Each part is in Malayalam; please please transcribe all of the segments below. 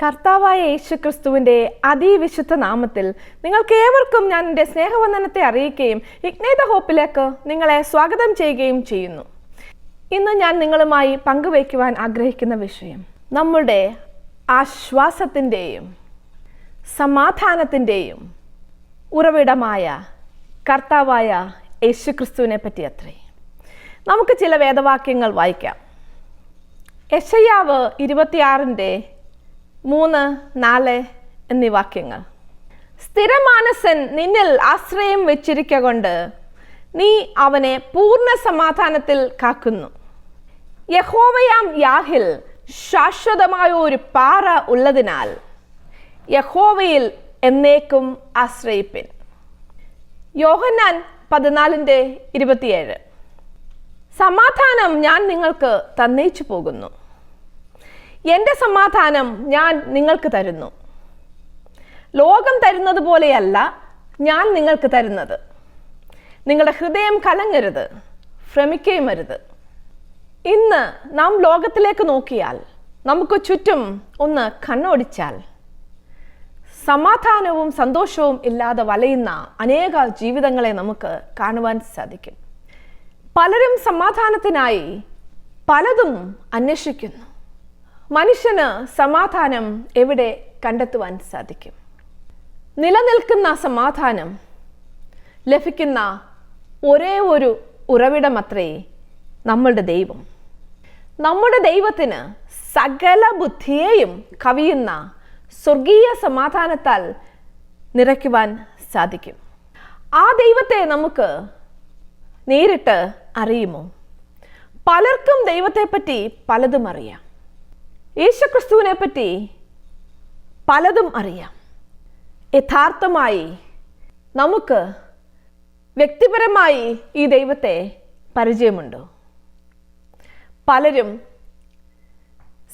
കർത്താവായ യേശുക്രിസ്തുവിൻ്റെ അതിവിശുദ്ധ നാമത്തിൽ നിങ്ങൾക്ക് ഏവർക്കും ഞാൻ എൻ്റെ സ്നേഹവന്ദനത്തെ അറിയിക്കുകയും ഇഗ്നൈറ്റ് ഹോപ്പിലേക്ക് നിങ്ങളെ സ്വാഗതം ചെയ്യുകയും ചെയ്യുന്നു. ഇന്ന് ഞാൻ നിങ്ങളുമായി പങ്കുവയ്ക്കുവാൻ ആഗ്രഹിക്കുന്ന വിഷയം നമ്മുടെ ആശ്വാസത്തിൻ്റെയും സമാധാനത്തിൻ്റെയും ഉറവിടമായ കർത്താവായ യേശുക്രിസ്തുവിനെ പറ്റി അത്രേ. നമുക്ക് ചില വേദവാക്യങ്ങൾ വായിക്കാം. യെശയ്യാവ് 26:3-4 എന്നീ വാക്യങ്ങൾ. സ്ഥിരമാനസൻ നിന്നിൽ ആശ്രയം വെച്ചിരിക്കൊണ്ട് നീ അവനെ പൂർണ്ണ സമാധാനത്തിൽ കാക്കുന്നു. യഹോവയാം യാഹിൽ ശാശ്വതമായ ഒരു പാറ ഉള്ളതിനാൽ യഹോവയിൽ എന്നേക്കും ആശ്രയിപ്പിൻ. യോഹന്നാൻ 14:27. സമാധാനം ഞാൻ നിങ്ങൾക്ക് തന്നേച്ചു പോകുന്നു, എൻ്റെ സമാധാനം ഞാൻ നിങ്ങൾക്ക് തരുന്നു. ലോകം തരുന്നത് പോലെയല്ല ഞാൻ നിങ്ങൾക്ക് തരുന്നത്. നിങ്ങളുടെ ഹൃദയം കലങ്ങരുത്, ഭ്രമിക്കുകയും അരുത്. ഇന്ന് നാം ലോകത്തിലേക്ക് നോക്കിയാൽ, നമുക്ക് ചുറ്റും ഒന്ന് കണ്ണോടിച്ചാൽ, സമാധാനവും സന്തോഷവും ഇല്ലാതെ വലയുന്ന അനേക ജീവിതങ്ങളെ നമുക്ക് കാണുവാൻ സാധിക്കും. പലരും സമാധാനത്തിനായി പലതും അന്വേഷിക്കുന്നു. മനുഷ്യന് സമാധാനം എവിടെ കണ്ടെത്തുവാൻ സാധിക്കും? നിലനിൽക്കുന്ന സമാധാനം ലഭിക്കുന്ന ഒരേ ഒരു ഉറവിടമത്രേ നമ്മളുടെ ദൈവം. നമ്മുടെ ദൈവത്തിന് സകല ബുദ്ധിയെയും കവിയുന്ന സ്വർഗീയ സമാധാനത്താൽ നിറയ്ക്കുവാൻ സാധിക്കും. ആ ദൈവത്തെ നമുക്ക് നേരിട്ട് അറിയുമോ? പലർക്കും ദൈവത്തെപ്പറ്റി പലതും അറിയാം. യേശുക്രിസ്തുവിനെ പറ്റി പലതും അറിയാം. യഥാർത്ഥമായി നമുക്ക് വ്യക്തിപരമായി ഈ ദൈവത്തെ പരിചയമുണ്ടോ? പലരും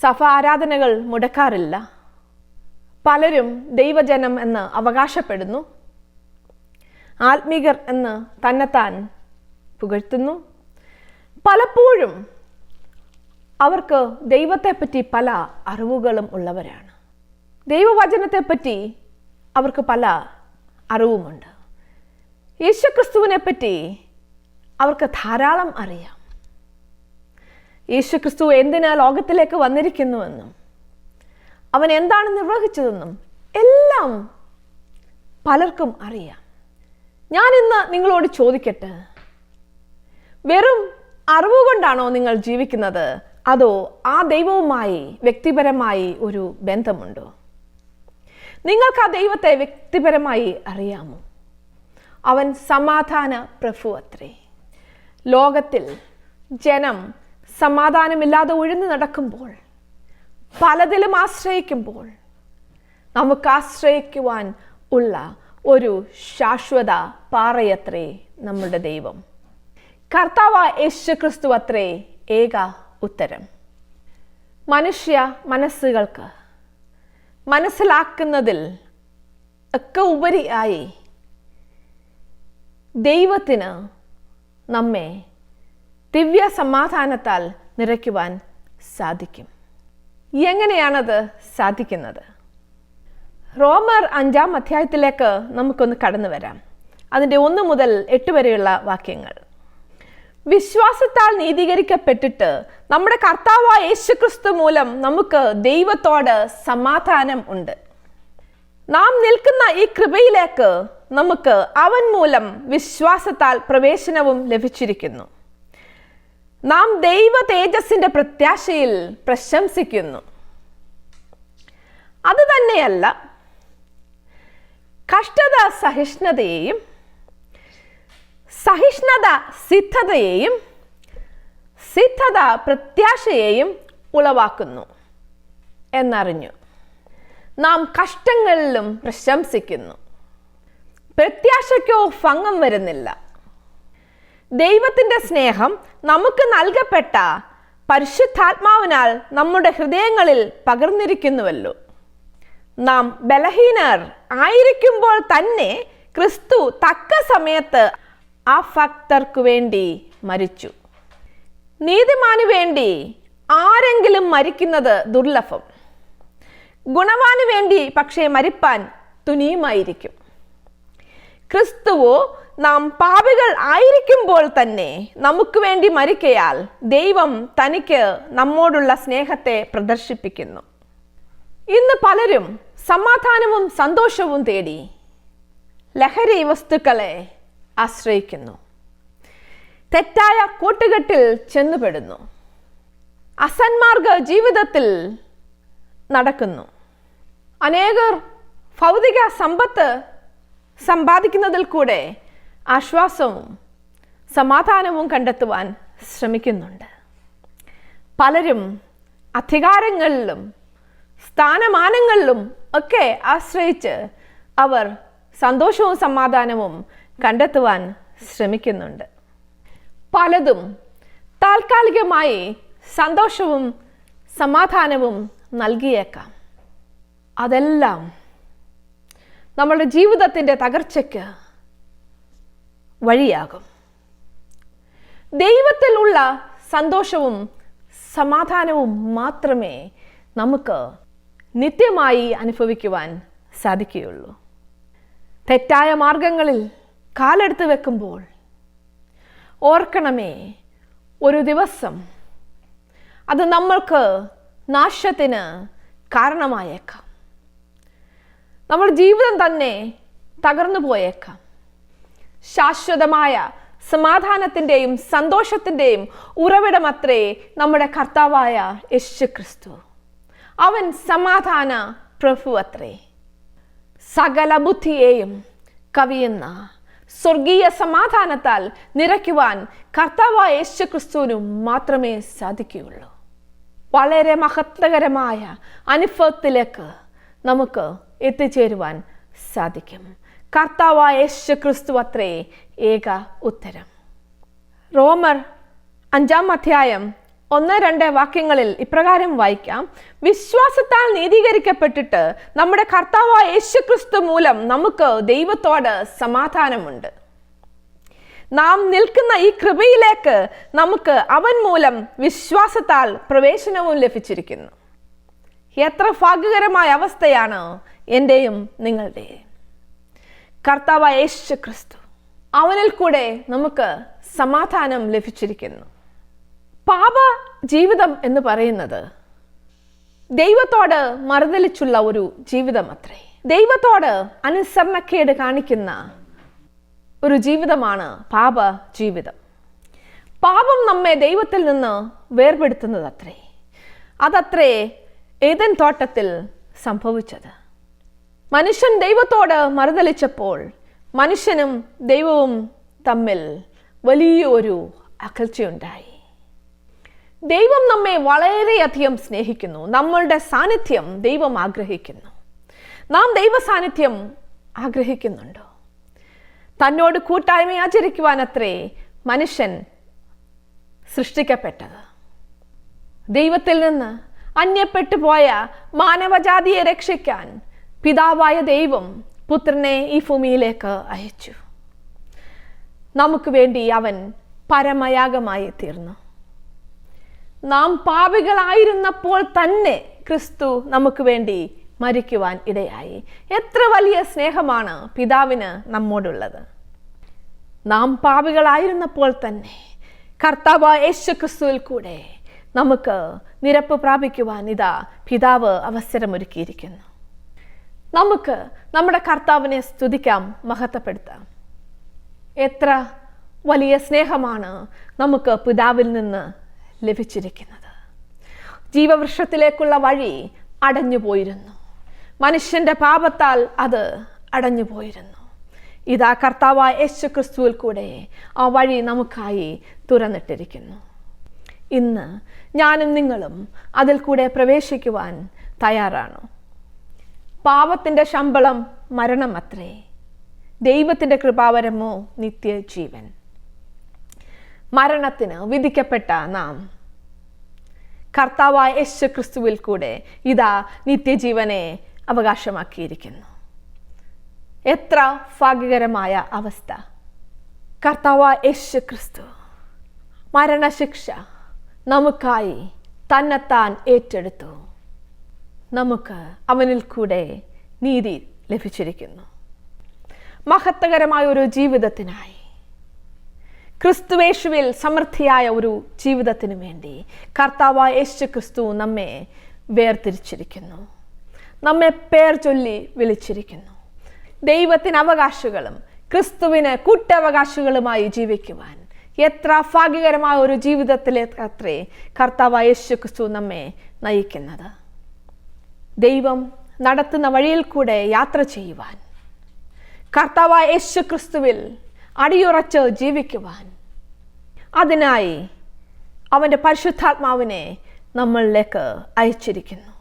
സഭ ആരാധനകൾ മുടക്കാറില്ല. പലരും ദൈവജനം എന്ന് അവകാശപ്പെടുന്നു. ആത്മീകർ എന്ന് തന്നെത്താൻ പുകഴ്ത്തുന്നു. പലപ്പോഴും അവർക്ക് ദൈവത്തെപ്പറ്റി പല അറിവുകളും ഉള്ളവരാണ്. ദൈവവചനത്തെപ്പറ്റി അവർക്ക് പല അറിവുമുണ്ട്. യേശുക്രിസ്തുവിനെ പറ്റി അവർക്ക് ധാരാളം അറിയാം. യേശുക്രിസ്തു എന്തിനാ ലോകത്തിലേക്ക് വന്നിരിക്കുന്നുവെന്നും അവൻ എന്താണ് നിർവഹിച്ചതെന്നും എല്ലാം പലർക്കും അറിയാം. ഞാൻ ഇന്ന് നിങ്ങളോട് ചോദിക്കട്ടെ, വെറും അറിവുകൊണ്ടാണോ നിങ്ങൾ ജീവിക്കുന്നത്, അതോ ആ ദൈവവുമായി വ്യക്തിപരമായി ഒരു ബന്ധമുണ്ടോ? നിങ്ങൾക്ക് ആ ദൈവത്തെ വ്യക്തിപരമായി അറിയാമോ? അവൻ സമാധാന പ്രഭു അത്രേ. ലോകത്തിൽ ജനം സമാധാനമില്ലാതെ ഉഴന്നു നടക്കുമ്പോൾ, പലതിലും ആശ്രയിക്കുമ്പോൾ, നമുക്ക് ആശ്രയിക്കുവാൻ ഉള്ള ഒരു ശാശ്വത പാറയത്രേ നമ്മുടെ ദൈവം. കർത്താവായ യേശുക്രിസ്തു അത്രേ ഏക ഉത്തരം. മനുഷ്യ മനസ്സുകൾക്ക് മനസ്സിലാക്കുന്നതിൽ ഒക്കെ ഉപരിയായി ദൈവത്തിന് നമ്മെ ദിവ്യ സമാധാനത്താൽ നിറയ്ക്കുവാൻ സാധിക്കും. എങ്ങനെയാണത് സാധിക്കുന്നത്? റോമർ 5-ാം അധ്യായത്തിലേക്ക് നമുക്കൊന്ന് കടന്നു വരാം. അതിൻ്റെ 1 മുതൽ 8 വരെയുള്ള വാക്യങ്ങൾ. വിശ്വാസത്താൽ നീതീകരിക്കപ്പെട്ടിട്ട് നമ്മുടെ കർത്താവായ യേശുക്രിസ്തു മൂലം നമുക്ക് ദൈവത്തോട് സമാധാനം ഉണ്ട്. നാം നിൽക്കുന്ന ഈ കൃപയിലേക്ക് നമുക്ക് അവൻ മൂലം വിശ്വാസത്താൽ പ്രവേശനവും ലഭിച്ചിരിക്കുന്നു. നാം ദൈവ തേജസ്സിന്റെ പ്രത്യാശയിൽ പ്രശംസിക്കുന്നു. അത് തന്നെയല്ല, കഷ്ടത സഹിഷ്ണുതയെയും, സഹിഷ്ണുത സിദ്ധതയെയും, സിദ്ധത പ്രത്യാശയെയും ഉളവാക്കുന്നു എന്നറിഞ്ഞു നാം കഷ്ടങ്ങളിലും പ്രശംസിക്കുന്നു. പ്രത്യാശയ്ക്കോ ഭംഗം വരുന്നില്ല. ദൈവത്തിൻ്റെ സ്നേഹം നമുക്ക് നൽകപ്പെട്ട പരിശുദ്ധാത്മാവിനാൽ നമ്മുടെ ഹൃദയങ്ങളിൽ പകർന്നിരിക്കുന്നുവല്ലോ. നാം ബലഹീനർ ആയിരിക്കുമ്പോൾ തന്നെ ക്രിസ്തു തക്ക സമയത്ത് ആ ഭക്തർക്കു വേണ്ടി മരിച്ചു. നീതിമാനു വേണ്ടി ആരെങ്കിലും മരിക്കുന്നത് ദുർലഭം. ഗുണവാന് വേണ്ടി പക്ഷേ മരിപ്പാൻ തുനിയുമായിരിക്കും. ക്രിസ്തുവോ നാം പാപികൾ ആയിരിക്കുമ്പോൾ തന്നെ നമുക്ക് വേണ്ടി മരിക്കയാൽ ദൈവം തനിക്ക് നമ്മോടുള്ള സ്നേഹത്തെ പ്രദർശിപ്പിക്കുന്നു. ഇന്ന് പലരും സമാധാനവും സന്തോഷവും തേടി ലഹരി വസ്തുക്കളെ ആശ്രയിക്കുന്നു. തെറ്റായ കൂട്ടുകെട്ടിൽ ചെന്നുപെടുന്നു. അസന്മാർഗ ജീവിതത്തിൽ നടക്കുന്നു. അനേകർ ഭൗതിക സമ്പത്ത് സമ്പാദിക്കുന്നതിൽ കൂടെ ആശ്വാസവും സമാധാനവും കണ്ടെത്തുവാൻ ശ്രമിക്കുന്നുണ്ട്. പലരും അധികാരങ്ങളിലും സ്ഥാനമാനങ്ങളിലും ഒക്കെ ആശ്രയിച്ച് അവർ സന്തോഷവും സമാധാനവും കണ്ടെത്തുവാൻ ശ്രമിക്കുന്നുണ്ട്. പലതും താൽക്കാലികമായി സന്തോഷവും സമാധാനവും നൽകിയേക്കാം. അതെല്ലാം നമ്മുടെ ജീവിതത്തിൻ്റെ തകർച്ചയ്ക്ക് വഴിയാകും. ദൈവത്തിലുള്ള സന്തോഷവും സമാധാനവും മാത്രമേ നമുക്ക് നിത്യമായി അനുഭവിക്കുവാൻ സാധിക്കുകയുള്ളൂ. തെറ്റായ മാർഗങ്ങളിൽ കാലെടുത്ത് വെക്കുമ്പോൾ ഓർക്കണമേ, ഒരു ദിവസം അത് നമ്മൾക്ക് നാശത്തിന് കാരണമായേക്കാം. നമ്മുടെ ജീവിതം തന്നെ തകർന്നു പോയേക്കാം. ശാശ്വതമായ സമാധാനത്തിൻ്റെയും സന്തോഷത്തിൻ്റെയും ഉറവിടമത്രേ നമ്മുടെ കർത്താവായ യേശുക്രിസ്തു. അവൻ സമാധാന പ്രഭു അത്രേ. സകല ബുദ്ധിയെയും കവിയുന്ന സ്വർഗീയ സമാധാനത്താൽ നിറയ്ക്കുവാൻ കർത്താവായ യേശുക്രിസ്തുവിനു മാത്രമേ സാധിക്കുകയുള്ളൂ. വളരെ മഹത്വകരമായ അനുഭവത്തിലേക്ക് നമുക്ക് എത്തിച്ചേരുവാൻ സാധിക്കും. കർത്താവായ യേശുക്രിസ്തു അത്രേ ഏക ഉത്തരം. റോമർ 5 അധ്യായം 1-2 വാക്യങ്ങളിൽ ഇപ്രകാരം വായിക്കാം: വിശ്വാസത്താൽ നീതീകരിക്കപ്പെട്ടിട്ട് നമ്മുടെ കർത്താവായ യേശുക്രിസ്തു മൂലം നമുക്ക് ദൈവത്തോട് സമാധാനമുണ്ട്. നാം നിൽക്കുന്ന ഈ കൃപയിലേക്ക് നമുക്ക് അവൻ മൂലം വിശ്വാസത്താൽ പ്രവേശനവും ലഭിച്ചിരിക്കുന്നു. എത്ര ഭാഗ്യകരമായ അവസ്ഥയാണ് എൻ്റെയും നിങ്ങളുടെയും. കർത്താവായ യേശുക്രിസ്തു, അവനിൽ കൂടെ നമുക്ക് സമാധാനം ലഭിച്ചിരിക്കുന്നു. പാപ ജീവിതം എന്ന് പറയുന്നത് ദൈവത്തോട് മറുതലിച്ചുള്ള ഒരു ജീവിതം അത്രേ. ദൈവത്തോട് അനുസരണക്കേട് കാണിക്കുന്ന ഒരു ജീവിതമാണ് പാപ ജീവിതം. പാപം നമ്മെ ദൈവത്തിൽ നിന്ന് വേർപെടുത്തുന്നത് അത്രേ. അതത്രേ ഏദൻ തോട്ടത്തിൽ സംഭവിച്ചത്. മനുഷ്യൻ ദൈവത്തോട് മറുതലിച്ചപ്പോൾ മനുഷ്യനും ദൈവവും തമ്മിൽ വലിയൊരു അകൽച്ചയുണ്ടായി. ദൈവം നമ്മെ വളരെയധികം സ്നേഹിക്കുന്നു. നമ്മളുടെ സാന്നിധ്യം ദൈവം ആഗ്രഹിക്കുന്നു. നാം ദൈവ സാന്നിധ്യം ആഗ്രഹിക്കുന്നുണ്ടോ? തന്നോട് കൂട്ടായ്മ ആചരിക്കുവാൻ അത്രേ മനുഷ്യൻ സൃഷ്ടിക്കപ്പെട്ടത്. ദൈവത്തിൽ നിന്ന് അന്യപ്പെട്ടു പോയ മാനവജാതിയെ രക്ഷിക്കാൻ പിതാവായ ദൈവം പുത്രനെ ഈ ഭൂമിയിലേക്ക് അയച്ചു. നമുക്ക് വേണ്ടി അവൻ പരമയാഗമായി തീർന്നു. നാം പാപികളായിരുന്നപ്പോൾ തന്നെ ക്രിസ്തു നമുക്ക് വേണ്ടി മരിക്കുവാൻ ഇടയായി. എത്ര വലിയ സ്നേഹമാണ് പിതാവിന് നമ്മോടുള്ളത്. നാം പാപികളായിരുന്നപ്പോൾ തന്നെ കർത്താവായ യേശുക്രിസ്തുവിൽ കൂടെ നമുക്ക് നിരപ്പ് പ്രാപിക്കുവാൻ ഇതാ പിതാവ് അവസരമൊരുക്കിയിരിക്കുന്നു. നമുക്ക് നമ്മുടെ കർത്താവിനെ സ്തുതിക്കാം, മഹത്വപ്പെടുത്താം. എത്ര വലിയ സ്നേഹമാണ് നമുക്ക് പിതാവിൽ നിന്ന് ലഭിച്ചിരിക്കുന്നത്. ജീവവൃക്ഷത്തിലേക്കുള്ള വഴി അടഞ്ഞുപോയിരുന്നു. മനുഷ്യന്റെ പാപത്താൽ അത് അടഞ്ഞുപോയിരുന്നു. ഇതാ കർത്താവായ യേശുക്രിസ്തുവിൽ കൂടെ ആ വഴി നമുക്കായി തുറന്നിട്ടിരിക്കുന്നു. ഇന്ന് ഞാനും നിങ്ങളും അതിൽ കൂടെ പ്രവേശിക്കുവാൻ തയ്യാറാണോ? പാപത്തിൻ്റെ ശമ്പളം മരണം അത്രേ, ദൈവത്തിൻ്റെ കൃപാവരമോ നിത്യജീവൻ. മരണത്തിന് വിധിക്കപ്പെട്ട നാം കർത്താവായ യേശുക്രിസ്തുവിൽ കൂടെ ഇതാ നിത്യജീവനെ അവകാശമാക്കിയിരിക്കുന്നു. എത്ര ഭാഗ്യകരമായ അവസ്ഥ! കർത്താവായ യേശുക്രിസ്തു മരണശിക്ഷ നമുക്കായി തന്നെത്താൻ ഏറ്റെടുത്തു. നമുക്ക് അവനിൽ കൂടെ നീതി ലഭിച്ചിരിക്കുന്നു. മഹത്വകരമായ ഒരു ജീവിതത്തിനായി, ക്രിസ്തുവേശുവിൽ സമൃദ്ധിയായ ഒരു ജീവിതത്തിനു വേണ്ടി കർത്താവായ യേശു ക്രിസ്തു നമ്മെ വേർതിരിച്ചിരിക്കുന്നു, നമ്മെ പേർ ചൊല്ലി വിളിച്ചിരിക്കുന്നു. ദൈവത്തിന് അവകാശികളും ക്രിസ്തുവിന് കൂട്ടവകാശികളുമായി ജീവിക്കുവാൻ എത്ര ഭാഗ്യകരമായ ഒരു ജീവിതത്തിലേക്ക് അത്രേ കർത്താവായ യേശു ക്രിസ്തു നമ്മെ നയിക്കുന്നത്. ദൈവം നടത്തുന്ന വഴിയിൽ കൂടെ യാത്ര ചെയ്യുവാൻ, കർത്താവായ യേശു ക്രിസ്തുവിൽ അടിയുറച്ച് ജീവിക്കുവാൻ, അതിനായി അവൻ്റെ പരിശുദ്ധാത്മാവിനെ നമ്മളിലേക്ക് അയച്ചിരിക്കുന്നു.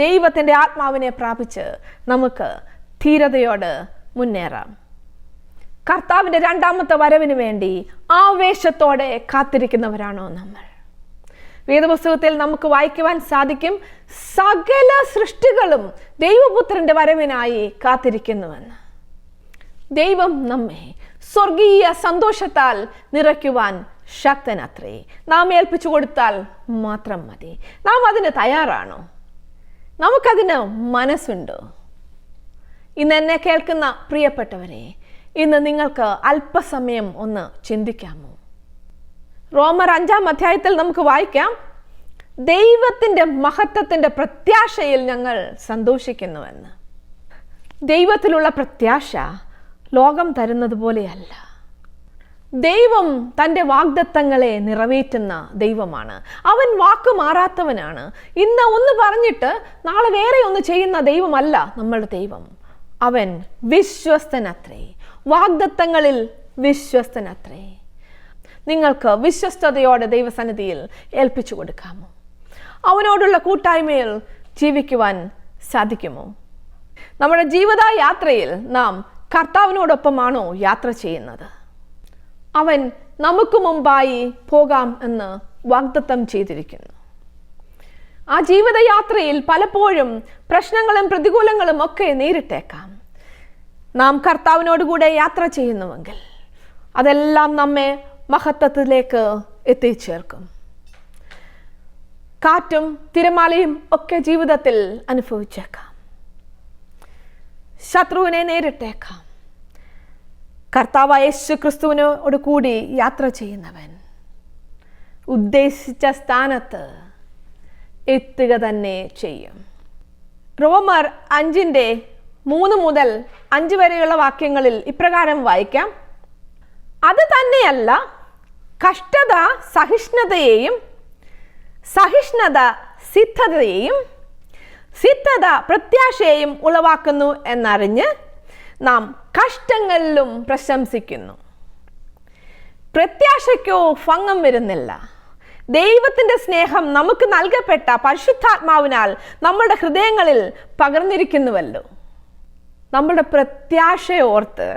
ദൈവത്തിൻ്റെ ആത്മാവിനെ പ്രാപിച്ച് നമുക്ക് ധീരതയോട് മുന്നേറാം. കർത്താവിൻ്റെ രണ്ടാമത്തെ വരവിന് വേണ്ടി ആവേശത്തോടെ കാത്തിരിക്കുന്നവരാണോ നമ്മൾ? വേദപുസ്തകത്തിൽ നമുക്ക് വായിക്കുവാൻ സാധിക്കും, സകല സൃഷ്ടികളും ദൈവപുത്രന്റെ വരവിനായി കാത്തിരിക്കുന്നുവെന്ന്. ദൈവം നമ്മെ സ്വർഗീയ സന്തോഷത്താൽ നിറയ്ക്കുവാൻ ശക്തനത്രേ. നാം ഏൽപ്പിച്ചു കൊടുത്താൽ മാത്രം മതി. നാം അതിന് തയ്യാറാണോ? നമുക്കതിന് മനസ്സുണ്ടോ? ഇന്ന് എന്നെ കേൾക്കുന്ന പ്രിയപ്പെട്ടവരെ, ഇന്ന് നിങ്ങൾക്ക് അല്പസമയം ഒന്ന് ചിന്തിക്കാമോ? റോമർ 5-ാം അധ്യായത്തിൽ നമുക്ക് വായിക്കാം, ദൈവത്തിൻ്റെ മഹത്വത്തിൻ്റെ പ്രത്യാശയിൽ ഞങ്ങൾ സന്തോഷിക്കുന്നുവെന്ന്. ദൈവത്തിലുള്ള പ്രത്യാശ ലോകം തരുന്നത് പോലെയല്ല. ദൈവം തൻ്റെ വാഗ്ദത്തങ്ങളെ നിറവേറ്റുന്ന ദൈവമാണ്. അവൻ വാക്ക് മാറാത്തവനാണ്. ഇന്ന് ഒന്ന് പറഞ്ഞിട്ട് നാളെ വേറെ ഒന്ന് ചെയ്യുന്ന ദൈവമല്ല നമ്മളുടെ ദൈവം. അവൻ വിശ്വസ്തനത്രേ, വാഗ്ദത്തങ്ങളിൽ വിശ്വസ്തനത്രേ. നിങ്ങൾക്ക് വിശ്വസ്തയോടെ ദൈവസന്നിധിയിൽ ഏൽപ്പിച്ചു കൊടുക്കാമോ? അവനോടുള്ള കൂട്ടായ്മയിൽ ജീവിക്കുവാൻ സാധിക്കുമോ? നമ്മുടെ ജീവിത യാത്രയിൽ നാം കർത്താവിനോടൊപ്പമാണോ യാത്ര ചെയ്യുന്നത്? അവൻ നമുക്ക് മുമ്പായി പോകാം എന്ന് വാഗ്ദത്തം ചെയ്തിരിക്കുന്നു. ആ ജീവിതയാത്രയിൽ പലപ്പോഴും പ്രശ്നങ്ങളും പ്രതികൂലങ്ങളും ഒക്കെ നേരിട്ടേക്കാം. നാം കർത്താവിനോടുകൂടെ യാത്ര ചെയ്യുന്നുവെങ്കിൽ അതെല്ലാം നമ്മെ മഹത്വത്തിലേക്ക് എത്തിച്ചേർക്കും. കാറ്റും തിരമാലയും ഒക്കെ ജീവിതത്തിൽ അനുഭവിച്ചേക്കാം. ശത്രുവിനെ നേരിട്ടേക്കാം. കർത്താവായ യേശു ക്രിസ്തുവിനോട് കൂടി യാത്ര ചെയ്യുന്നവൻ ഉദ്ദേശിച്ച സ്ഥാനത്ത് എത്തുക തന്നെ ചെയ്യും. റോമർ 5:3 മുതൽ 5 വരെയുള്ള വാക്യങ്ങളിൽ ഇപ്രകാരം വായിക്കാം, അത് തന്നെയല്ല, കഷ്ടത സഹിഷ്ണുതയെയും, സഹിഷ്ണുത സിദ്ധതയെയും, സിദ്ധത പ്രത്യാശയെയും ഉളവാക്കുന്നു എന്നറിഞ്ഞ് നാം കഷ്ടങ്ങളിലും പ്രശംസിക്കുന്നു. പ്രത്യാശയ്ക്കോ ഭംഗം വരുന്നില്ല. ദൈവത്തിൻ്റെ സ്നേഹം നമുക്ക് നൽകപ്പെട്ട പരിശുദ്ധാത്മാവിനാൽ നമ്മുടെ ഹൃദയങ്ങളിൽ പകർന്നിരിക്കുന്നുവല്ലോ. നമ്മുടെ പ്രത്യാശയോർത്ത്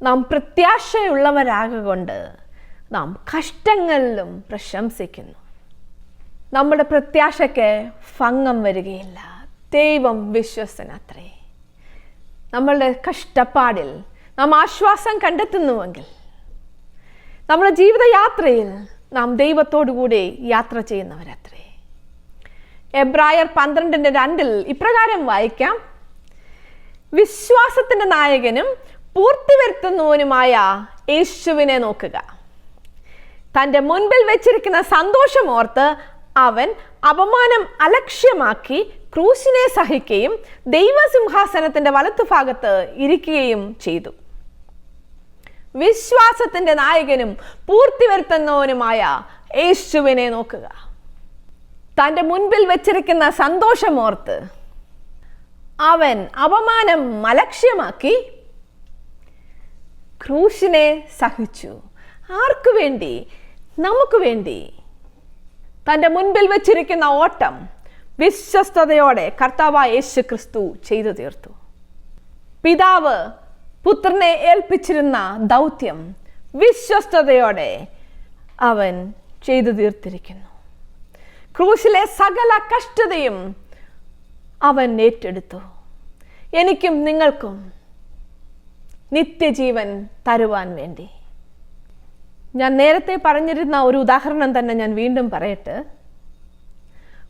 നാം പ്രത്യാശയുള്ളവരാകൊണ്ട് നാം കഷ്ടങ്ങളിലും പ്രശംസിക്കുന്നു. നമ്മുടെ പ്രത്യാശയ്ക്ക് ഭംഗം വരികയില്ല. ദൈവം വിശ്വസ്തനത്രേ. നമ്മളുടെ കഷ്ടപ്പാടിൽ നാം ആശ്വാസം കണ്ടെത്തുന്നുവെങ്കിൽ നമ്മുടെ ജീവിതയാത്രയിൽ നാം ദൈവത്തോടുകൂടി യാത്ര ചെയ്യുന്നവരത്രേ. എബ്രായർ 12:2 ഇപ്രകാരം വായിക്കാം, വിശ്വാസത്തിൻ്റെ നായകനും പൂർത്തി വരുത്തുന്നവനുമായ യേശുവിനെ നോക്കുക. തൻ്റെ മുൻപിൽ വെച്ചിരിക്കുന്ന സന്തോഷമോർത്ത് അവൻ അപമാനം അലക്ഷ്യമാക്കി ക്രൂശിനെ സഹിക്കുകയും ദൈവസിംഹാസനത്തിന്റെ വലത്തുഭാഗത്ത് ഇരിക്കുകയും ചെയ്തു. വിശ്വാസത്തിന്റെ നായകനും പൂർത്തി വരുത്തുന്നവനുമായ യേശുവിനെ നോക്കുക. തൻ്റെ മുൻപിൽ വെച്ചിരിക്കുന്ന സന്തോഷമോർത്ത് അവൻ അപമാനം അലക്ഷ്യമാക്കി ക്രൂശിനെ സഹിച്ചു. ആർക്കു വേണ്ടി? നമുക്ക് വേണ്ടി. തൻ്റെ മുൻപിൽ വെച്ചിരിക്കുന്ന ഓട്ടം വിശ്വസ്തയോടെ കർത്താവായ യേശു ക്രിസ്തു ചെയ്തു തീർത്തു. പിതാവ് പുത്രനെ ഏൽപ്പിച്ചിരുന്ന ദൗത്യം വിശ്വസ്തയോടെ അവൻ ചെയ്തു തീർത്തിരിക്കുന്നു. ക്രൂശിലെ സകല കഷ്ടതയും അവൻ ഏറ്റെടുത്തു. എനിക്കും നിങ്ങൾക്കും നിത്യജീവൻ തരുവാൻ വേണ്ടി. ഞാൻ നേരത്തെ പറഞ്ഞിരുന്ന ഒരു ഉദാഹരണം തന്നെ ഞാൻ വീണ്ടും പറയട്ടെ.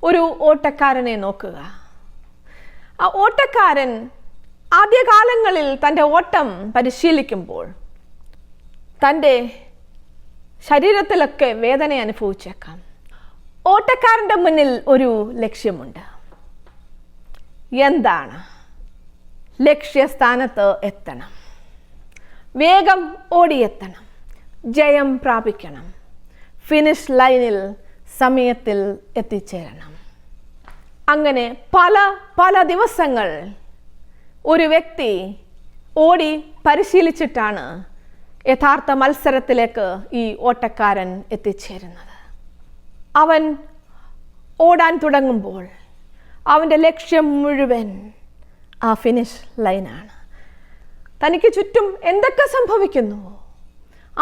ഒരു ഓട്ടക്കാരനെ നോക്കുക. ആ ഓട്ടക്കാരൻ ആദ്യകാലങ്ങളിൽ തൻ്റെ ഓട്ടം പരിശീലിക്കുമ്പോൾ തൻ്റെ ശരീരത്തിലൊക്കെ വേദന അനുഭവിച്ചേക്കാം. ഓട്ടക്കാരൻ്റെ മുന്നിൽ ഒരു ലക്ഷ്യമുണ്ട്. എന്താണ്? ലക്ഷ്യസ്ഥാനത്ത് എത്തണം, വേഗം ഓടിയെത്തണം, ജയം പ്രാപിക്കണം, ഫിനിഷ് ലൈനിൽ സമയത്തിൽ എത്തിച്ചേരണം. അങ്ങനെ പല പല ദിവസങ്ങൾ ഒരു വ്യക്തി ഓടി പരിശീലിച്ചിട്ടാണ് യഥാർത്ഥ മത്സരത്തിലേക്ക് ഈ ഓട്ടക്കാരൻ എത്തിച്ചേരുന്നത്. അവൻ ഓടാൻ തുടങ്ങുമ്പോൾ അവൻ്റെ ലക്ഷ്യം മുഴുവൻ ആ ഫിനിഷ് ലൈനാണ്. തനിക്ക് ചുറ്റും എന്തൊക്കെ സംഭവിക്കുന്നുവോ,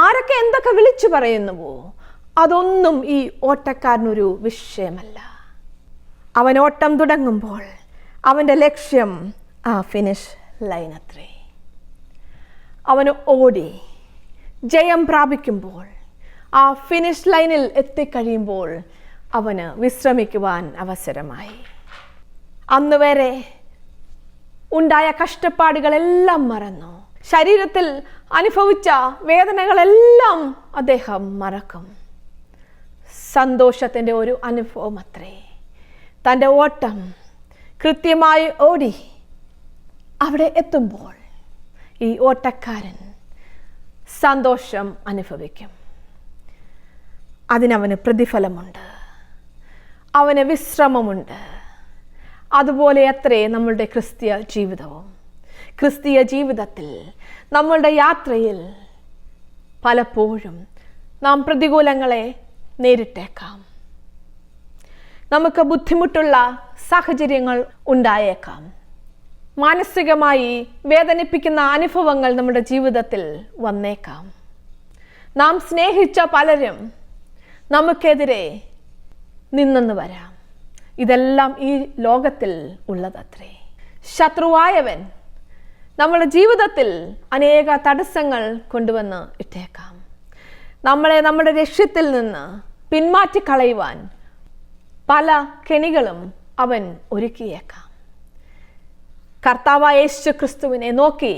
ആരൊക്കെ എന്തൊക്കെ വിളിച്ചു പറയുന്നുവോ, അതൊന്നും ഈ ഓട്ടക്കാരനൊരു വിഷയമല്ല. അവൻ ഓട്ടം തുടങ്ങുമ്പോൾ അവൻ്റെ ലക്ഷ്യം ആ ഫിനിഷ് ലൈൻ അത്രേ. അവന് ഓടി ജയം പ്രാപിക്കുമ്പോൾ ആ ഫിനിഷ് ലൈനിൽ എത്തിക്കഴിയുമ്പോൾ അവന് വിശ്രമിക്കുവാൻ അവസരമായി. അന്ന് വരെ ഉണ്ടായ കഷ്ടപ്പാടുകളെല്ലാം മറന്നു. ശരീരത്തിൽ അനുഭവിച്ച വേദനകളെല്ലാം അദ്ദേഹം മറക്കും. സന്തോഷത്തിൻ്റെ ഒരു അനുഭവം അത്രേ. തൻ്റെ ഓട്ടം കൃത്യമായി ഓടി അവിടെ എത്തുമ്പോൾ ഈ ഓട്ടക്കാരൻ സന്തോഷം അനുഭവിക്കും. അതിനവന് പ്രതിഫലമുണ്ട്, അവന് വിശ്രമമുണ്ട്. അതുപോലെ അത്രേ നമ്മളുടെ ക്രിസ്തീയ ജീവിതവും. ക്രിസ്തീയ ജീവിതത്തിൽ നമ്മളുടെ യാത്രയിൽ പലപ്പോഴും നാം പ്രതികൂലങ്ങളെ നേരിട്ടേക്കാം. നമുക്ക് ബുദ്ധിമുട്ടുള്ള സാഹചര്യങ്ങൾ ഉണ്ടായേക്കാം. മാനസികമായി വേദനിപ്പിക്കുന്ന അനുഭവങ്ങൾ നമ്മുടെ ജീവിതത്തിൽ വന്നേക്കാം. നാം സ്നേഹിച്ച പലരും നമുക്കെതിരെ നിന്നെന്ന് വരാം. ഇതെല്ലാം ഈ ലോകത്തിൽ ഉള്ളതത്രേ. ശത്രുവായവൻ നമ്മുടെ ജീവിതത്തിൽ അനേക തടസ്സങ്ങൾ കൊണ്ടുവന്ന് ഇട്ടേക്കാം. നമ്മളെ നമ്മുടെ ലക്ഷ്യത്തിൽ നിന്ന് പിന്മാറ്റിക്കളയുവാൻ പല കെണികളും അവൻ ഒരുക്കിയേക്കാം. കർത്താവായ യേശു ക്രിസ്തുവിനെ നോക്കി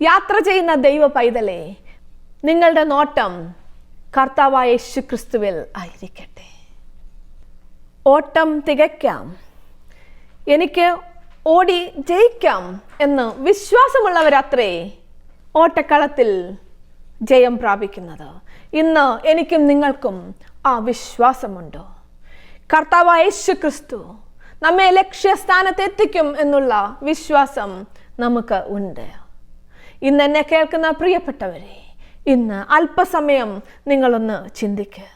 യാത്ര ചെയ്യുന്ന ദൈവ പൈതലേ, നിങ്ങളുടെ നോട്ടം കർത്താവായ യേശു ക്രിസ്തുവിൽ ആയിരിക്കട്ടെ. ഓട്ടം തികയ്ക്കാം, എനിക്ക് ഓടി ജയിക്കാം എന്ന് വിശ്വാസമുള്ളവരത്രേ ഓട്ടക്കളത്തിൽ ജയം പ്രാപിക്കുന്നത്. ഇന്ന് എനിക്കും നിങ്ങൾക്കും ആ വിശ്വാസമുണ്ടോ? കർത്താവായ യേശു ക്രിസ്തു നമ്മെ ലക്ഷ്യസ്ഥാനത്ത് എത്തിക്കും എന്നുള്ള വിശ്വാസം നമുക്ക് ഉണ്ട്. ഇന്ന് എന്നെ കേൾക്കുന്ന പ്രിയപ്പെട്ടവരെ, ഇന്ന് അല്പസമയം നിങ്ങളൊന്ന് ചിന്തിക്കുക.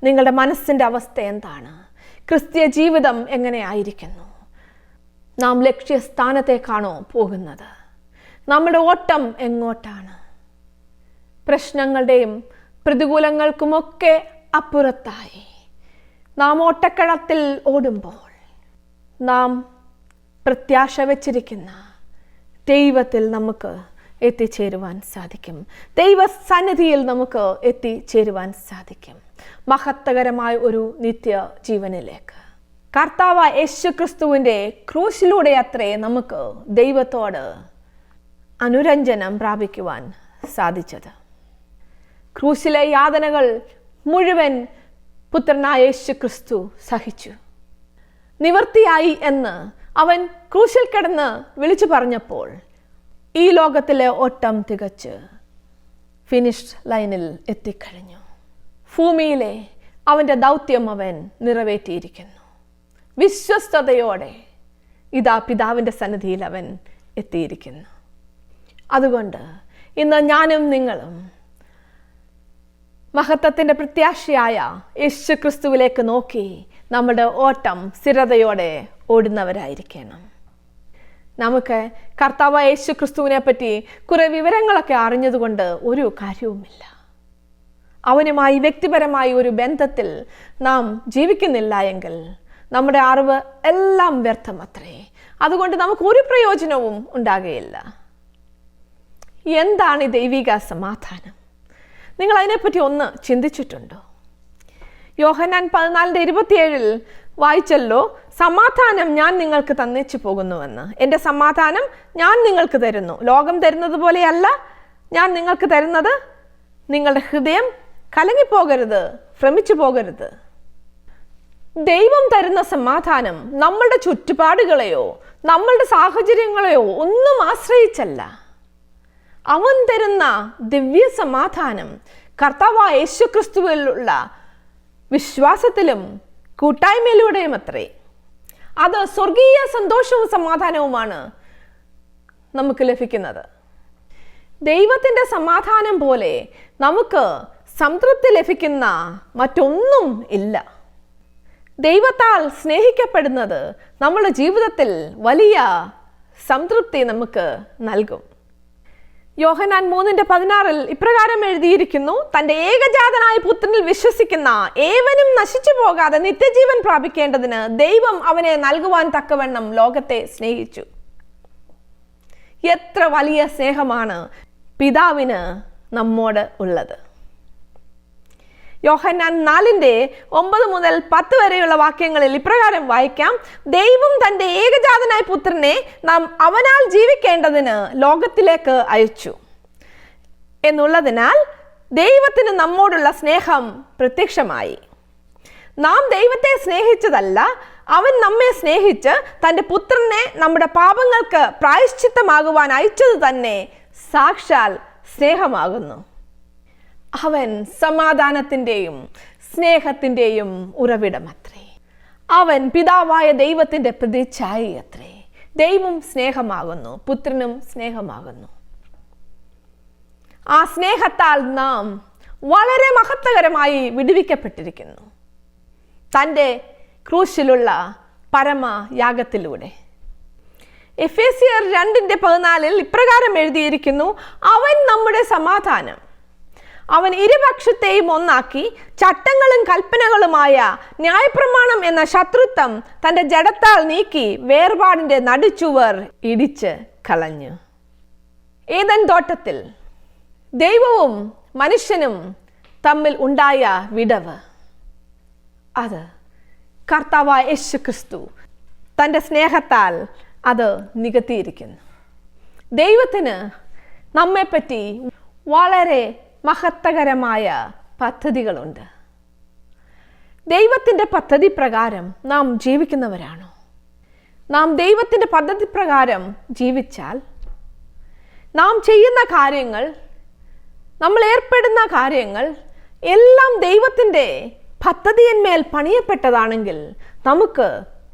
നിങ്ങളുടെ മനസ്സിൻ്റെ അവസ്ഥ എന്താണ്? ക്രിസ്തീയ ജീവിതം എങ്ങനെയായിരിക്കുന്നു? നാം ലക്ഷ്യസ്ഥാനത്തേക്കാണോ പോകുന്നത്? നമ്മുടെ ഓട്ടം എങ്ങോട്ടാണ്? പ്രശ്നങ്ങളുടെയും പ്രതികൂലങ്ങൾക്കുമൊക്കെ അപ്പുറത്തായി നാം ഓട്ടക്കളത്തിൽ ഓടുമ്പോൾ നാം പ്രത്യാശ വച്ചിരിക്കുന്ന ദൈവത്തിൽ നമുക്ക് എത്തിച്ചേരുവാൻ സാധിക്കും. ദൈവസന്നിധിയിൽ നമുക്ക് എത്തിച്ചേരുവാൻ സാധിക്കും, മഹത്വകരമായ ഒരു നിത്യ ജീവനിലേക്ക്. കർത്താവ് യേശു ക്രിസ്തുവിൻ്റെ ക്രൂശിലൂടെ അത്രേ നമുക്ക് ദൈവത്തോട് അനുരഞ്ജനം പ്രാപിക്കുവാൻ സാധിച്ചത്. ക്രൂശിലെ യാതനകൾ മുഴുവൻ പുത്രനായ യേശു ക്രിസ്തു സഹിച്ചു. നിവൃത്തിയായി എന്ന് അവൻ ക്രൂശിൽ കിടന്ന് വിളിച്ചു പറഞ്ഞപ്പോൾ ഈ ലോകത്തിലെ ഓട്ടം തികച്ച് ഫിനിഷ് ലൈനിൽ എത്തിക്കഴിഞ്ഞു. ഭൂമിയിലെ അവൻ്റെ ദൗത്യം അവൻ നിറവേറ്റിയിരിക്കുന്നു. വിശ്വസ്തയോടെ ഇതാ പിതാവിൻ്റെ സന്നിധിയിൽ അവൻ എത്തിയിരിക്കുന്നു. അതുകൊണ്ട് ഇന്ന് ഞാനും നിങ്ങളും മഹത്വത്തിൻ്റെ പ്രത്യാശയായ യേശു ക്രിസ്തുവിലേക്ക് നോക്കി നമ്മുടെ ഓട്ടം സ്ഥിരതയോടെ ഓടുന്നവരായിരിക്കണം. നമുക്ക് കർത്താവായ യേശു ക്രിസ്തുവിനെ പറ്റി കുറെ വിവരങ്ങളൊക്കെ അറിഞ്ഞതുകൊണ്ട് ഒരു കാര്യവുമില്ല. അവനുമായി വ്യക്തിപരമായ ഒരു ബന്ധത്തിൽ നാം ജീവിക്കുന്നില്ല എങ്കിൽ നമ്മുടെ അറിവ് എല്ലാം വ്യർത്ഥമത്രേ. അതുകൊണ്ട് നമുക്ക് ഒരു പ്രയോജനവും ഉണ്ടാകുകയില്ല. എന്താണ് ഈ ദൈവിക സമാധാനം? നിങ്ങൾ അതിനെപ്പറ്റി ഒന്ന് ചിന്തിച്ചിട്ടുണ്ടോ? യോഹന്നാൻ 14:27 വായിച്ചല്ലോ, സമാധാനം ഞാൻ നിങ്ങൾക്ക് തന്നേച്ചു പോകുന്നുവെന്ന്. എൻ്റെ സമാധാനം ഞാൻ നിങ്ങൾക്ക് തരുന്നു, ലോകം തരുന്നത് പോലെയല്ല ഞാൻ നിങ്ങൾക്ക് തരുന്നത്. നിങ്ങളുടെ ഹൃദയം കലങ്ങിപ്പോകരുത്, ഭ്രമിച്ചു പോകരുത്. ദൈവം തരുന്ന സമാധാനം നമ്മളുടെ ചുറ്റുപാടുകളെയോ നമ്മളുടെ സാഹചര്യങ്ങളെയോ ഒന്നും ആശ്രയിച്ചല്ല. അവൻ തരുന്ന ദിവ്യ സമാധാനം കർത്താവായ യേശുക്രിസ്തുവിലുള്ള വിശ്വാസത്തിലും കൂട്ടായ്മയിലൂടെയും അത്രേ. അത് സ്വർഗീയ സന്തോഷവും സമാധാനവുമാണ് നമുക്ക് ലഭിക്കുന്നത്. ദൈവത്തിൻ്റെ സമാധാനം പോലെ നമുക്ക് സംതൃപ്തി ലഭിക്കുന്ന മറ്റൊന്നും ഇല്ല. ദൈവത്താൽ സ്നേഹിക്കപ്പെടുന്നത് നമ്മുടെ ജീവിതത്തിൽ വലിയ സംതൃപ്തി നമുക്ക് നൽകും. യോഹന്നാൻ 3:16 ഇപ്രകാരം എഴുതിയിരിക്കുന്നു, തൻ്റെ ഏകജാതനായ പുത്രനിൽ വിശ്വസിക്കുന്ന ഏവനും നശിച്ചു പോകാതെ നിത്യജീവൻ പ്രാപിക്കേണ്ടതിന് ദൈവം അവനെ നൽകുവാൻ തക്കവണ്ണം ലോകത്തെ സ്നേഹിച്ചു. എത്ര വലിയ സ്നേഹമാണ് പിതാവിന് നമ്മോട് ഉള്ളത്. യോഹന്നാൻ 4:9-10 വരെയുള്ള വാക്യങ്ങളിൽ ഇപ്രകാരം വായിക്കാം, ദൈവം തൻ്റെ ഏകജാതനായ പുത്രനെ നാം അവനാൽ ജീവിക്കേണ്ടതിന് ലോകത്തിലേക്ക് അയച്ചു എന്നുള്ളതിനാൽ ദൈവത്തിന് നമ്മോടുള്ള സ്നേഹം പ്രത്യക്ഷമായി. നാം ദൈവത്തെ സ്നേഹിച്ചതല്ല, അവൻ നമ്മെ സ്നേഹിച്ച് തൻ്റെ പുത്രനെ നമ്മുടെ പാപങ്ങൾക്ക് പ്രായശ്ചിത്തമാകുവാൻ അയച്ചത് തന്നെ സാക്ഷാൽ സ്നേഹമാകുന്നു. അവൻ സമാധാനത്തിൻ്റെയും സ്നേഹത്തിൻ്റെയും ഉറവിടമത്രേ. അവൻ പിതാവായ ദൈവത്തിൻ്റെ പ്രതിച്ഛായ അത്രേ. ദൈവം സ്നേഹമാകുന്നു, പുത്രനും സ്നേഹമാകുന്നു. ആ സ്നേഹത്താൽ നാം വളരെ മഹത്വകരമായി വിടുവിക്കപ്പെട്ടിരിക്കുന്നു, തൻ്റെ ക്രൂശിലുള്ള പരമയാഗത്തിലൂടെ. എഫേസ്യർ 2:14 ഇപ്രകാരം എഴുതിയിരിക്കുന്നു, അവൻ നമ്മുടെ സമാധാനം. അവൻ ഇരുപക്ഷത്തെയും ഒന്നാക്കി ചട്ടങ്ങളും കൽപ്പനകളുമായ ന്യായപ്രമാണം എന്ന ശത്രുത്വം തൻ്റെ ജഡത്താൽ നീക്കി വേർപാടിൻ്റെ നടുച്ചുവർ ഇടിച്ച് കളഞ്ഞു. ഏദൻ തോട്ടത്തിൽ ദൈവവും മനുഷ്യനും തമ്മിൽ ഉണ്ടായ വിടവ്, അത് കർത്താവായ യേശുക്രിസ്തു തൻ്റെ സ്നേഹത്താൽ അത് നികത്തിയിരിക്കുന്നു. ദൈവത്തിന് നമ്മെപ്പറ്റി വളരെ മഹത്വകരമായ പദ്ധതികളുണ്ട്. ദൈവത്തിൻ്റെ പദ്ധതി പ്രകാരം നാം ജീവിക്കുന്നവരാണോ? നാം ദൈവത്തിൻ്റെ പദ്ധതി പ്രകാരം ജീവിച്ചാൽ നാം ചെയ്യുന്ന കാര്യങ്ങൾ, നമ്മൾ ഏർപ്പെടുന്ന കാര്യങ്ങൾ എല്ലാം ദൈവത്തിൻ്റെ പദ്ധതിയിന്മേൽ പണിയപ്പെട്ടതാണെങ്കിൽ നമുക്ക്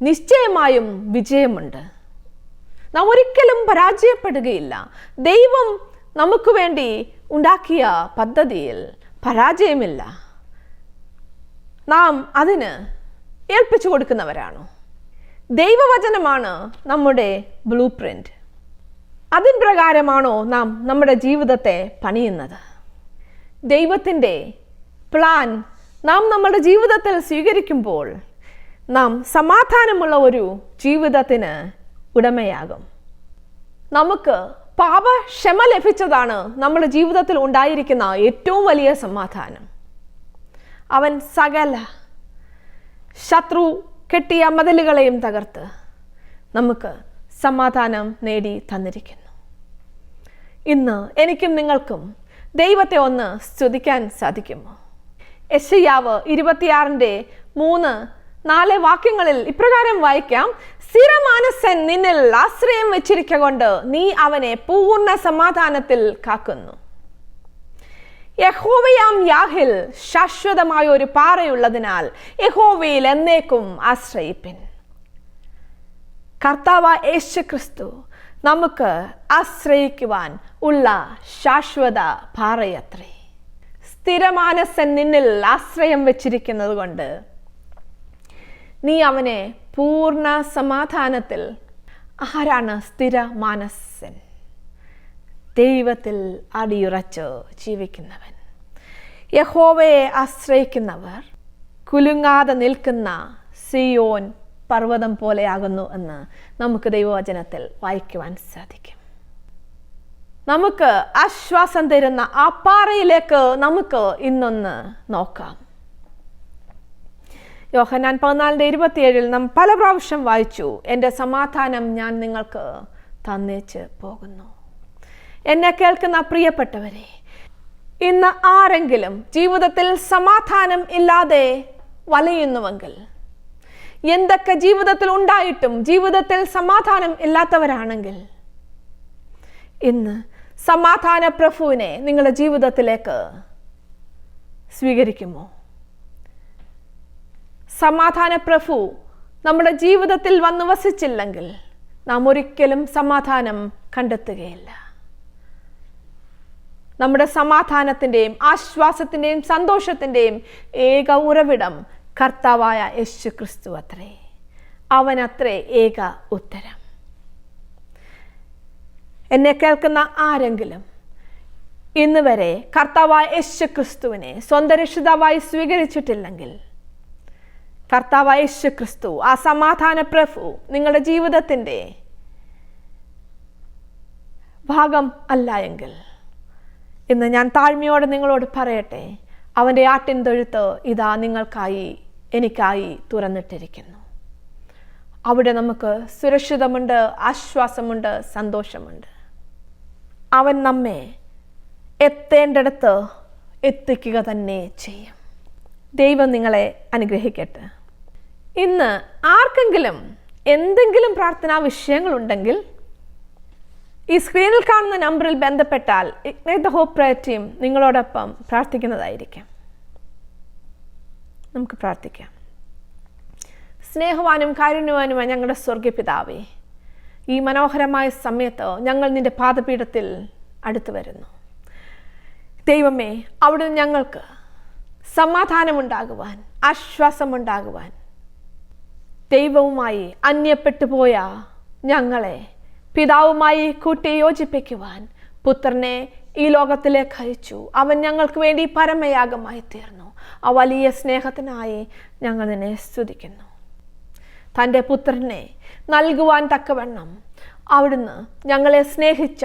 നിശ്ചയമായും വിജയമുണ്ട്. നാം ഒരിക്കലും പരാജയപ്പെടുകയില്ല. ദൈവം നമുക്ക് വേണ്ടി ഉണ്ടാക്കിയ പദ്ധതിയിൽ പരാജയമില്ല. നാം അതിന് ഏൽപ്പിച്ചു കൊടുക്കുന്നവരാണോ? ദൈവവചനമാണ് നമ്മുടെ ബ്ലൂ പ്രിന്റ്. അതിൻ പ്രകാരമാണോ നാം നമ്മുടെ ജീവിതത്തെ പണിയുന്നത്? ദൈവത്തിൻ്റെ പ്ലാൻ നാം നമ്മുടെ ജീവിതത്തിൽ സ്വീകരിക്കുമ്പോൾ നാം സമാധാനമുള്ള ഒരു ജീവിതത്തിന് ഉടമയാകും. നമുക്ക് പാപക്ഷമ ലഭിച്ചതാണ് നമ്മുടെ ജീവിതത്തിൽ ഉണ്ടായിരിക്കുന്ന ഏറ്റവും വലിയ സമാധാനം. അവൻ സകല ശത്രു കെട്ടിയ മതിലുകളെയും തകർത്ത് നമുക്ക് സമാധാനം നേടി തന്നിരിക്കുന്നു. ഇന്ന് എനിക്കും നിങ്ങൾക്കും ദൈവത്തെ ഒന്ന് സ്തുതിക്കാൻ സാധിക്കുമോ? യെശയ്യാവ് 26:3-4 വാക്യങ്ങളിൽ ഇപ്രകാരം വായിക്കാം, സ്ഥിരമാനസൻ നിന്നിൽ ആശ്രയം വെച്ചിരിക്കൊണ്ട് നീ അവനെ പൂർണ്ണ സമാധാനത്തിൽ കാക്കുന്നു. യഹോവയാം യാഹിൽ ശാശ്വതമായ ഒരു പാറയുള്ളതിനാൽ യഹോവയിൽ എന്നേക്കും ആശ്രയിപ്പിൻ. കർത്താവായ യേശുക്രിസ്തു നമുക്ക് ആശ്രയിക്കുവാൻ ഉള്ള ശാശ്വത പാറയത്രേ. സ്ഥിരമാനസൻ നിന്നിൽ ആശ്രയം വെച്ചിരിക്കുന്നത് കൊണ്ട് നീ അവനെ പൂർണ്ണ സമാധാനത്തിൽ. ആരാണ് സ്ഥിരമാനസൻ? ദൈവത്തിൽ അടിയുറച്ച് ജീവിക്കുന്നവൻ. യഹോവയെ ആശ്രയിക്കുന്നവർ കുലുങ്ങാതെ നിൽക്കുന്ന സിയോൻ പർവ്വതം പോലെയാകുന്നു എന്ന് നമുക്ക് ദൈവവചനത്തിൽ വായിക്കുവാൻ സാധിക്കും. നമുക്ക് ആശ്വാസം തരുന്ന ആ പാറയിലേക്ക് നമുക്ക് ഇന്നൊന്ന് നോക്കാം. യോഹന്നാൻ 14:27 നാം പല പ്രാവശ്യം വായിച്ചു, എൻ്റെ സമാധാനം ഞാൻ നിങ്ങൾക്ക് തന്നേച്ച് പോകുന്നു. എന്നെ കേൾക്കുന്ന പ്രിയപ്പെട്ടവരെ, ഇന്ന് ആരെങ്കിലും ജീവിതത്തിൽ സമാധാനം ഇല്ലാതെ വലയുന്നുവെങ്കിൽ, എന്തൊക്കെ ജീവിതത്തിൽ ഉണ്ടായിട്ടും ജീവിതത്തിൽ സമാധാനം ഇല്ലാത്തവരാണെങ്കിൽ, ഇന്ന് സമാധാന പ്രഭുവിനെ നിങ്ങളുടെ ജീവിതത്തിലേക്ക് സ്വീകരിക്കുമോ? സമാധാന പ്രഭു നമ്മുടെ ജീവിതത്തിൽ വന്നു വസിച്ചില്ലെങ്കിൽ നാം ഒരിക്കലും സമാധാനം കണ്ടെത്തുകയില്ല. നമ്മുടെ സമാധാനത്തിൻ്റെയും ആശ്വാസത്തിൻ്റെയും സന്തോഷത്തിൻ്റെയും ഏക ഉറവിടം കർത്താവായ യേശു ക്രിസ്തു അത്രേ. അവനത്രേ ഏക ഉത്തരം. എന്നെ കേൾക്കുന്ന ആരെങ്കിലും ഇന്ന് വരെ കർത്താവായ യേശു ക്രിസ്തുവിനെ സ്വന്തം രക്ഷിതാവായി സ്വീകരിച്ചിട്ടില്ലെങ്കിൽ, കർത്താവായ യേശു ക്രിസ്തു ആ സമാധാന പ്രഭു നിങ്ങളുടെ ജീവിതത്തിൻ്റെ ഭാഗം അല്ല എങ്കിൽ, ഇന്ന് ഞാൻ താഴ്മയോടെ നിങ്ങളോട് പറയട്ടെ, അവൻ്റെ ആട്ടിൻ തൊഴുത്ത് ഇതാ നിങ്ങൾക്കായി എനിക്കായി തുറന്നിട്ടിരിക്കുന്നു. അവിടെ നമുക്ക് സുരക്ഷിതമുണ്ട്, ആശ്വാസമുണ്ട്, സന്തോഷമുണ്ട്. അവൻ നമ്മെ എത്തേണ്ടിടത്ത് എത്തിക്കുക തന്നെ ചെയ്യും. ദൈവം നിങ്ങളെ അനുഗ്രഹിക്കട്ടെ. ഇന്ന് ആർക്കെങ്കിലും എന്തെങ്കിലും പ്രാർത്ഥനാ വിഷയങ്ങളുണ്ടെങ്കിൽ ഈ സ്ക്രീനിൽ കാണുന്ന നമ്പറിൽ ബന്ധപ്പെട്ടാൽ ignite the hope prayer team നിങ്ങളോടൊപ്പം പ്രാർത്ഥിക്കുന്നതായിരിക്കും. നമുക്ക് പ്രാർത്ഥിക്കാം. സ്നേഹവാനും കാരുണ്യവാനുമായ ഞങ്ങളുടെ സ്വർഗീയ പിതാവേ, ഈ മനോഹരമായ സമയത്ത് ഞങ്ങൾ നിന്റെ പാദപീഠത്തിൽ അടുത്തു വരുന്നു. ദൈവമേ, അവിടുന്ന് ഞങ്ങൾക്ക് സമാധാനമുണ്ടാകുവാൻ, ആശ്വാസമുണ്ടാകുവാൻ, ദൈവവുമായി അന്യപ്പെട്ടു പോയ ഞങ്ങളെ പിതാവുമായി കൂട്ടി യോജിപ്പിക്കുവാൻ പുത്രനെ ഈ ലോകത്തിലേക്ക് അയച്ചു. അവൻ ഞങ്ങൾക്ക് വേണ്ടി പരമയാഗമായി തീർന്നു. ആ വലിയ സ്നേഹത്തിനായി ഞങ്ങൾ നിന്നെ സ്തുതിക്കുന്നു. തൻ്റെ പുത്രനെ നൽകുവാൻ തക്കവണ്ണം അവിടുന്ന് ഞങ്ങളെ സ്നേഹിച്ച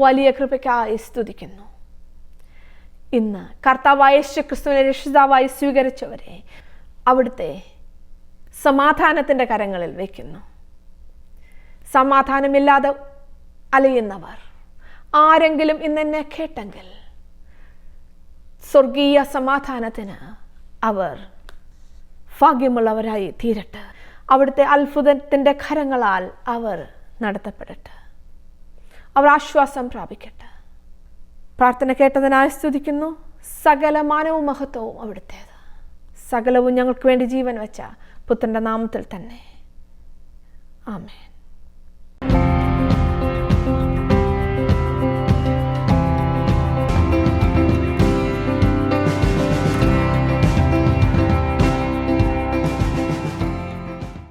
വലിയ കൃപയ്ക്കായി സ്തുതിക്കുന്നു. ഇന്ന് കർത്താവായ യേശു ക്രിസ്തുവിനെ രക്ഷിതാവായി സ്വീകരിച്ചവരെ അവിടുത്തെ സമാധാനത്തിൻ്റെ കരങ്ങളിൽ വയ്ക്കുന്നു. സമാധാനമില്ലാതെ അലയുന്നവർ ആരെങ്കിലും ഇന്നെന്നെ കേട്ടെങ്കിൽ, സ്വർഗീയ സമാധാനത്തിന് അവർ ഭാഗ്യമുള്ളവരായി തീരട്ടെ. അവിടുത്തെ അത്ഭുതത്തിൻ്റെ കരങ്ങളാൽ അവർ നടത്തപ്പെടട്ടെ. അവർ ആശ്വാസം പ്രാപിക്കട്ടെ. പ്രാർത്ഥന കേട്ടതിനായി സ്തുതിക്കുന്നു. സകല മാനവും മഹത്വവും അവിടുത്തേത്. സകലവും ഞങ്ങൾക്ക് വേണ്ടി ജീവൻ വെച്ച പുത്രൻ്റെ നാമത്തിൽ തന്നെ. ആമേൻ.